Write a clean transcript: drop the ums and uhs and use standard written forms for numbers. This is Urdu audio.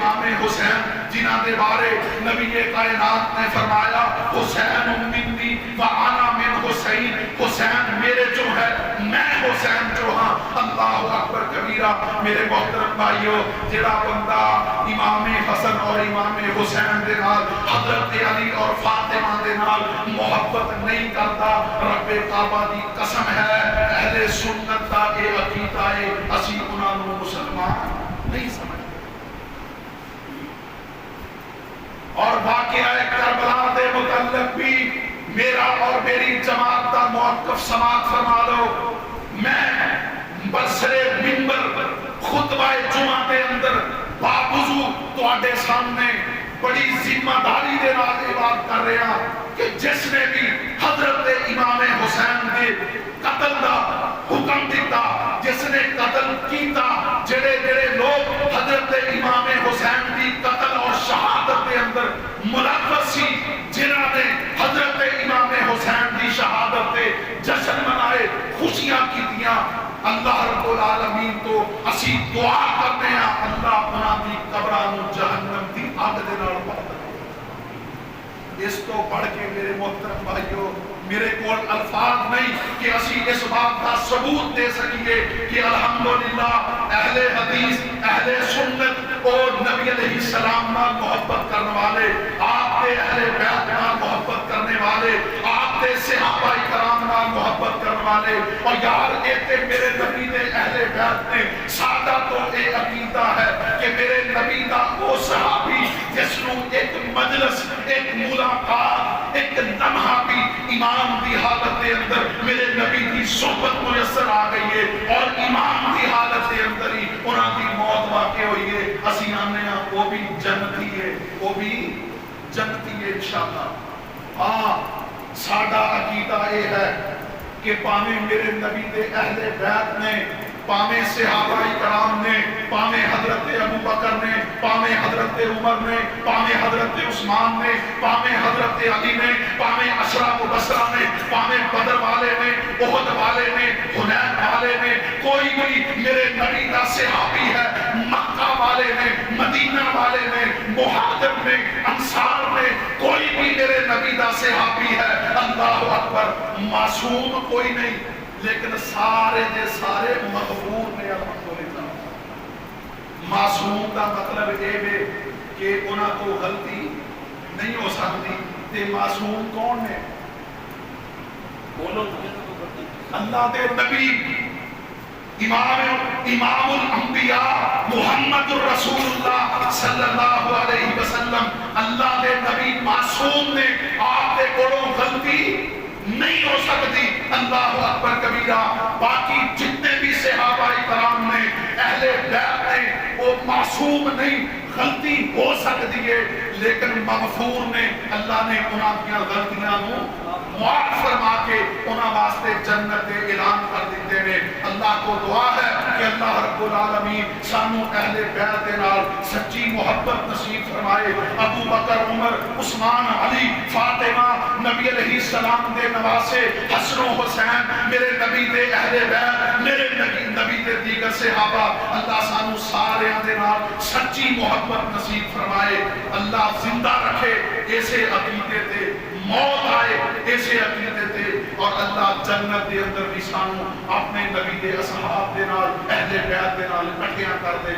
امام حسین جنہاں دے بارے نبی کائنات نے فرمایا حسین منی وانا من حسین، حسین میرے جو ہے میں حسین جو ہاں۔ اللہ اکبر کبیرہ۔ میرے محترم بھائیو، جڑا بندہ امام حسن اور امام حسین دے نال، حضرت علی اور فاطمہ دے نال محبت نہیں کرتا، رب کعبہ دی قسم ہے اہل سنت دا اے عقیدہ ہے اسی انہاں نوں مسلمان نہیں سمجھتے۔ اور واقعہ کربلا دے متعلق بھی میرا اور میری جماعت دا موقف سماعت فرما لو۔ میں برسر منبر خطبہ جمعہ دے اندر باوضو تواڈے سامنے بڑی ذمہ داری دے نال یہ بات کر رہا ہاں کہ جس نے بھی حضرت امام حسین دے قتل دا حکم دیتا، جس نے قتل کیتا، جڑے جڑے لوگ حضرت امام حسین دی قتل اور شہادت دے اندر ملوث سی، جنہاں نے حضرت امام حسین دی شہادت دے جشن منائے، خوشیاں کیتیاں، اللہ رب العالمین تو اسی دعا کرنے ہیں اللہ انہاں دی قبراں نوں جہنم دی اگ دے نال بھر دے۔ اس تو پڑھ کے میرے محترم بھائیو میرے کول الفاظ نہیں کہ اسی اس بات کا ثبوت دے سکیے کہ الحمدللہ اہل حدیث اہل سنت اور نبی علیہ السلام نال محبت کرنے والے، آپ کے اہل بیت نال محبت کرنے والے، آپ کے صحابہ کرام نال محبت کرنے والے، اور یار ایتے میرے نبی دے اہل بیت نے سادہ تو اے عقیدہ ہے کہ میرے نبی دا وہ صحابی جس نوں ایک مجلس، ایک ملاقات، ایک لمحہ بھی امام دی حالت دے اندر میرے نبی دی صحبت میسر آ گئی ہے اور امام دی حالت دے اندر ہی انہاں دی موت واقع ہوئی ہے، اسی آنے ہیں وہ بھی جنتی ہے، وہ بھی جنتی ہے انشاءاللہ۔ ہاں ساڈا عقیدہ یہ ہے کہ پاویں میرے نبی دے اہل بیت نے، پاویں صحابہ کرام نے، پاویں حضرت ابو بکر نے، پاویں حضرت عمر نے، پاویں حضرت عثمان نے، پاویں حضرت علی نے، پاویں عشرہ مبشرہ نے، پاویں بدر والے نے، احد والے نے، حنین والے نے، کوئی بھی میرے نبی کا صحابی ہے، مکہ والے نے، مدینہ والے نے، مہاجر نے، انصار نے، کوئی بھی میرے نبی کا صحابی ہے، اللہ اکبر، معصوم کوئی نہیں، لیکن سارے دے سارے مغفور نے الحمدللہ۔ معصوم کا مطلب یہ ہے کہ انہاں کو غلطی نہیں ہو سکتی، تے معصوم کون ہے؟ بولو اللہ دے نبی امام الانبیاء محمد الرسول اللہ صلی اللہ علیہ وسلم، اللہ دے نبی معصوم نے، آپ دے کولوں غلطی نہیں ہو سکتی، اللہ اکبر کبیرہ۔ باقی جتنے بھی صحابہ کرام نے، اہل بیت نے، وہ معصوم نہیں، غلطی ہو سکتی ہے لیکن مغفور نے، اللہ نے انہاں کی غلطیاں نوں معاف فرما کے انہاں واسطے جنت اعلان کر دیتے ہیں۔ اللہ کو دعا ہے کہ اللہ رب العالمین سانو اہل بیت دے نال سچی محبت نصیب فرمائے۔ ابو بکر، عمر، عثمان، علی، فاطمہ، نبی علیہ السلام دے نواسے، حسن و حسین، میرے نبی دے اہل بیت، میرے نبی دے دیگر صحابہ، اللہ سانو سارے دے نال سچی محبت نصیب فرمائے۔ اللہ زندہ رکھے ایسے عقیدے تے، موت آئے ایسے عقیدے تے، اور اللہ جنت دے اندر بھی سانو اپنے نبی دے اصحاب دے نال، اہل بیت دے نال اکٹھیاں کر دے۔